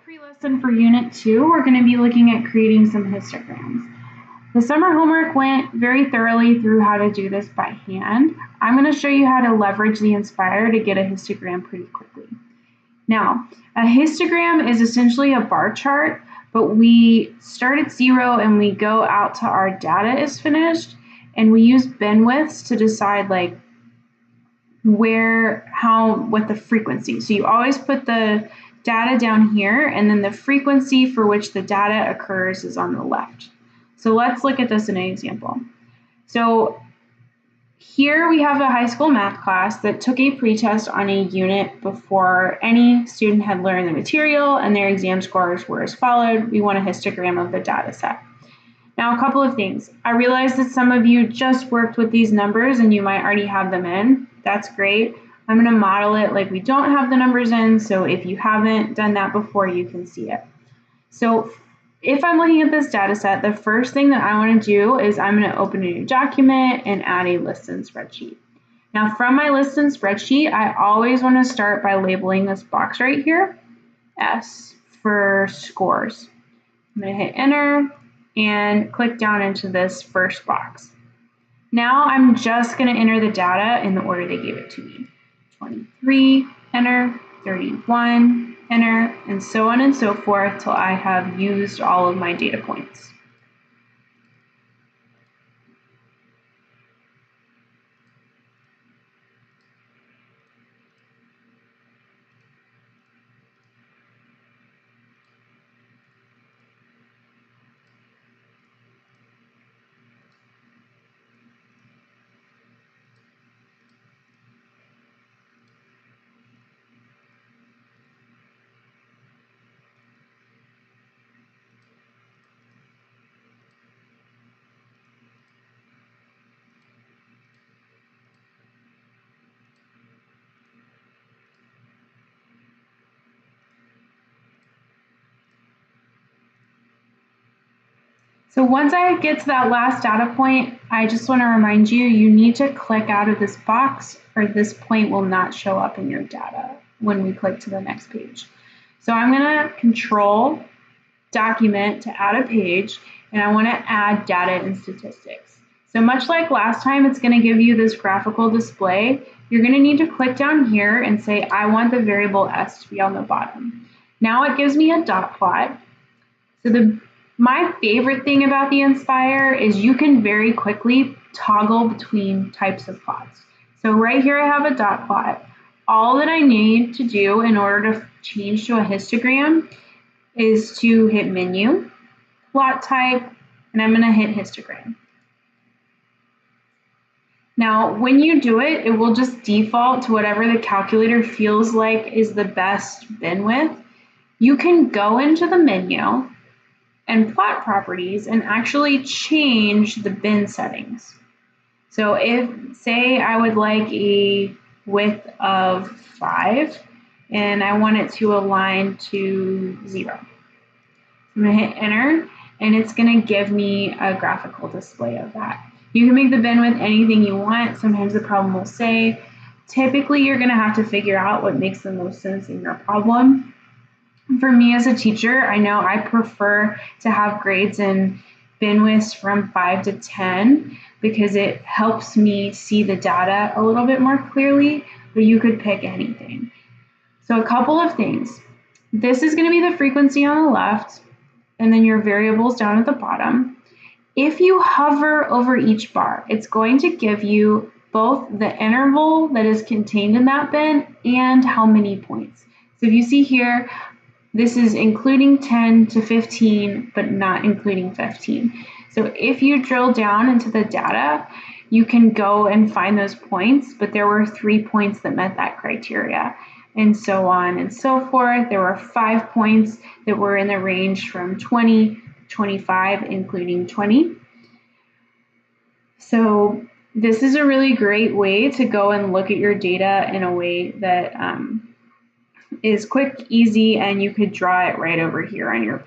Pre-lesson for Unit 2, we're going to be looking at creating some histograms. The summer homework went very thoroughly through how to do this by hand. I'm going to show you how to leverage the Inspire to get a histogram pretty quickly. Now, a histogram is essentially a bar chart, but we start at 0 and we go out to our data is finished, and we use bin widths to decide like what the frequency. So you always put the data down here, and then the frequency for which the data occurs is on the left. So let's look at this in an example. So here we have a high school math class that took a pretest on a unit before any student had learned the material, and their exam scores were as followed. We want a histogram of the data set. Now, a couple of things. I realize that some of you just worked with these numbers and you might already have them in. That's great. I'm going to model it like we don't have the numbers in, so if you haven't done that before, you can see it. So if I'm looking at this data set, the first thing that I want to do is I'm going to open a new document and add a list in spreadsheet. Now, from my list in spreadsheet, I always want to start by labeling this box right here, S, for scores. I'm going to hit enter and click down into this first box. Now I'm just going to enter the data in the order they gave it to me. 23, enter, 31, enter, and so on and so forth till I have used all of my data points. So once I get to that last data point, I just want to remind you, you need to click out of this box or this point will not show up in your data when we click to the next page. So I'm going to control document to add a page, and I want to add data and statistics. So much like last time, it's going to give you this graphical display. You're going to need to click down here and say, I want the variable S to be on the bottom. Now it gives me a dot plot. So my favorite thing about the Inspire is you can very quickly toggle between types of plots. So right here I have a dot plot. All that I need to do in order to change to a histogram is to hit menu, plot type, and I'm going to hit histogram. Now, when you do it, it will just default to whatever the calculator feels like is the best bin width. You can go into the menu and plot properties and actually change the bin settings. So if, say, I would like a width of 5 and I want it to align to 0. I'm going to hit enter and it's going to give me a graphical display of that. You can make the bin width anything you want. Sometimes the problem will say, typically you're going to have to figure out what makes the most sense in your problem. For me as a teacher, I know I prefer to have grades in bin widths from 5 to 10 because it helps me see the data a little bit more clearly, but you could pick anything. So a couple of things. This is going to be the frequency on the left, and then your variables down at the bottom. If you hover over each bar, it's going to give you both the interval that is contained in that bin and how many points. So if you see here, this is including 10 to 15, but not including 15. So if you drill down into the data, you can go and find those points, but there were 3 points that met that criteria, and so on and so forth. There were 5 points that were in the range from 20 to 25, including 20. So this is a really great way to go and look at your data in a way that is quick, easy, and you could draw it right over here on your